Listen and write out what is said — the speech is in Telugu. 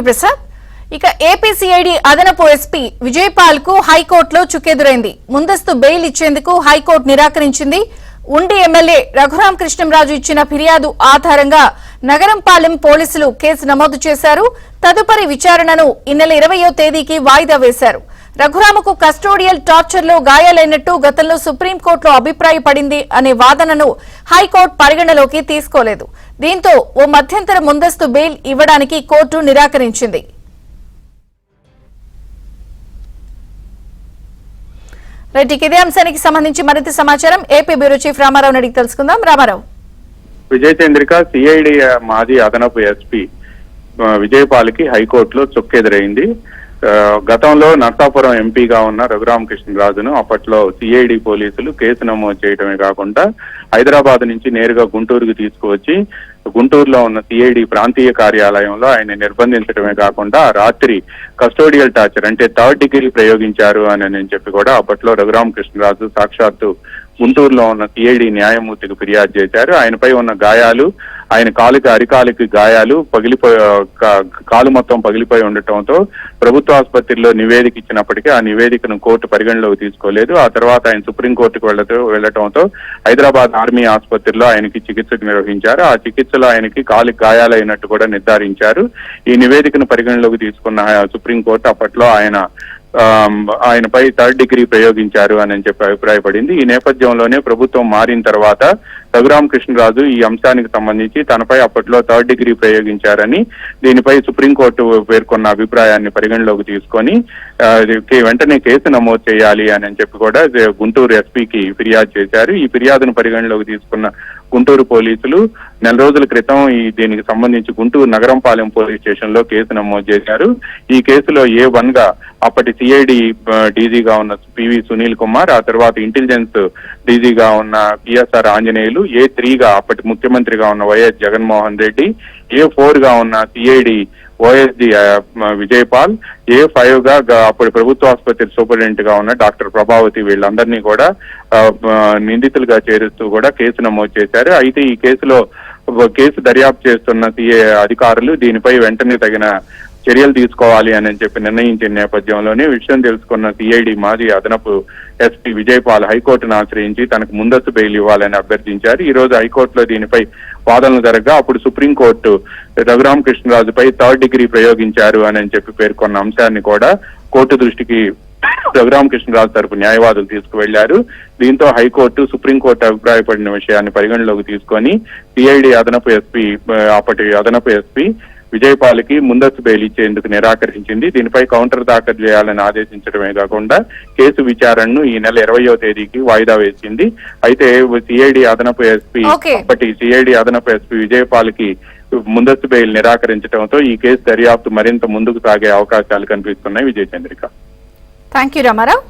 ప్రసాద్. ఇక ఏపీసీఐడి అదనపు ఎస్పీ విజయపాల్ కు హైకోర్టులో చుక్కెదురైంది. ముందస్తు బెయిల్ ఇచ్చేందుకు హైకోర్టు నిరాకరించింది. ఉండి ఎమ్మెల్యే రఘురాం కృష్ణంరాజు ఇచ్చిన ఫిర్యాదు ఆధారంగా నగరంపాలెం పోలీసులు కేసు నమోదు చేశారు. తదుపరి విచారణను ఈ నెల 20వ తేదీకి వాయిదా వేశారు. రఘురామకు కస్టోడియల్ టార్చర్ లో గాయాలైనట్టు గతంలో సుప్రీంకోర్టులో అభిప్రాయపడింది అనే వాదనను హైకోర్టు పరిగణలోకి తీసుకోలేదు. దీంతో ఓ మధ్యంతర ముందస్తు బెయిల్ ఇవ్వడానికి కోర్టు నిరాకరించింది. ఇదే అంశానికి సంబంధించి మరింత సమాచారం ఏపీ బ్యూరో చీఫ్ రామారావు అడిగి తెలుసుకుందాం. రామారావు. విజయ చంద్రిక సిఐడి మాజీ అదనపు ఎస్పీ విజయపాల్కి హైకోర్టులో చుక్కెదురైంది. గతంలో నర్సాపురం ఎంపీగా ఉన్న రఘురామ కృష్ణరాజును అప్పట్లో సిఐడి పోలీసులు కేసు నమోదు చేయడమే కాకుండా హైదరాబాద్ నుంచి నేరుగా గుంటూరుకు తీసుకువచ్చి గుంటూరులో ఉన్న సిఐడి ప్రాంతీయ కార్యాలయంలో ఆయన నిర్బంధించడమే కాకుండా రాత్రి కస్టోడియల్ టార్చర్ అంటే 3rd డిగ్రీ ప్రయోగించారు అని చెప్పి కూడా అప్పట్లో రఘురామ కృష్ణరాజు సాక్షాత్తు గుంటూరులో ఉన్న సిఐడి న్యాయమూర్తికి ఫిర్యాదు చేశారు. ఆయనపై ఉన్న గాయాలు, ఆయన అరికాలికి గాయాలు కాలు మొత్తం పగిలిపోయి ఉండటంతో ప్రభుత్వ ఆసుపత్రిలో నివేదిక ఇచ్చినప్పటికీ ఆ నివేదికను కోర్టు పరిగణలోకి తీసుకోలేదు. ఆ తర్వాత ఆయన సుప్రీంకోర్టుకు వెళ్లటంతో హైదరాబాద్ ఆర్మీ ఆసుపత్రిలో ఆయనకి చికిత్స నిర్వహించారు. ఆ చికిత్సలో ఆయనకి కాలికి గాయాలైనట్టు కూడా నిర్ధారించారు. ఈ నివేదికను పరిగణలోకి తీసుకున్న సుప్రీంకోర్టు అప్పట్లో ఆయనపై 3rd డిగ్రీ ప్రయోగించారు అని చెప్పి అభిప్రాయపడింది. ఈ నేపథ్యంలోనే ప్రభుత్వం మారిన తర్వాత రఘురామ కృష్ణరాజు ఈ అంశానికి సంబంధించి తనపై అప్పట్లో 3rd డిగ్రీ ప్రయోగించారని దీనిపై సుప్రీంకోర్టు పేర్కొన్న అభిప్రాయాన్ని పరిగణలోకి తీసుకొని వెంటనే కేసు నమోదు చేయాలి అని చెప్పి కూడా గుంటూరు ఎస్పీకి ఫిర్యాదు చేశారు. ఈ ఫిర్యాదును పరిగణలోకి తీసుకున్న గుంటూరు పోలీసులు నెల రోజుల క్రితం దీనికి సంబంధించి గుంటూరు నగరంపాలెం పోలీస్ స్టేషన్ లో కేసు నమోదు చేశారు. ఈ కేసులో A1 గా అప్పటి సిఐడి డీజీగా ఉన్న పివి సునీల్ కుమార్, ఆ తర్వాత ఇంటెలిజెన్స్ డీజీగా ఉన్న పిఎస్ఆర్ ఆంజనేయులు, A3 గా అప్పటి ముఖ్యమంత్రిగా ఉన్న వైఎస్ జగన్మోహన్ రెడ్డి, A4 గా ఉన్న సిఐడి ఓఎస్డి విజయపాల్, A5 గా అప్పుడు ప్రభుత్వ ఆసుపత్రి సూపరింటెండెంట్ గా ఉన్న డాక్టర్ ప్రభావతి, వీళ్ళందరినీ కూడా నిందితులుగా చేరుస్తూ కూడా కేసు నమోదు చేశారు. అయితే ఈ కేసు దర్యాప్తు చేస్తున్న సిఐ అధికారులు దీనిపై వెంటనే తగిన చర్యలు తీసుకోవాలి అని చెప్పి నిర్ణయించిన నేపథ్యంలోనే విషయం తెలుసుకున్న సిఐడి మాజీ అదనపు ఎస్పీ విజయపాల్ హైకోర్టును ఆశ్రయించి తనకు ముందస్తు బెయిల్ ఇవ్వాలని అభ్యర్థించారు. ఈ రోజు హైకోర్టులో దీనిపై వాదనలు జరగగా అప్పుడు సుప్రీంకోర్టు రఘురామ కృష్ణరాజుపై 3rd డిగ్రీ ప్రయోగించారు అని చెప్పి పేర్కొన్న అంశాన్ని కూడా కోర్టు దృష్టికి రఘురామ కృష్ణరాజు తరపు న్యాయవాదులు తీసుకువెళ్లారు. దీంతో హైకోర్టు సుప్రీంకోర్టు అభిప్రాయపడిన విషయాన్ని పరిగణలోకి తీసుకొని సిఐడి అప్పటి అదనపు ఎస్పీ విజయపాల్కి ముందస్తు బెయిల్ ఇచ్చేందుకు నిరాకరించింది. దీనిపై కౌంటర్ దాఖలు చేయాలని ఆదేశించడమే కాకుండా కేసు విచారణను ఈ నెల 20వ తేదీకి వాయిదా వేసింది. అయితే అప్పటి సిఐడి అదనపు ఎస్పీ విజయపాల్కి ముందస్తు బెయిల్ నిరాకరించడంతో ఈ కేసు దర్యాప్తు మరింత ముందుకు సాగే అవకాశాలు కనిపిస్తున్నాయి. విజయ చంద్రిక. Thank you Ramarao.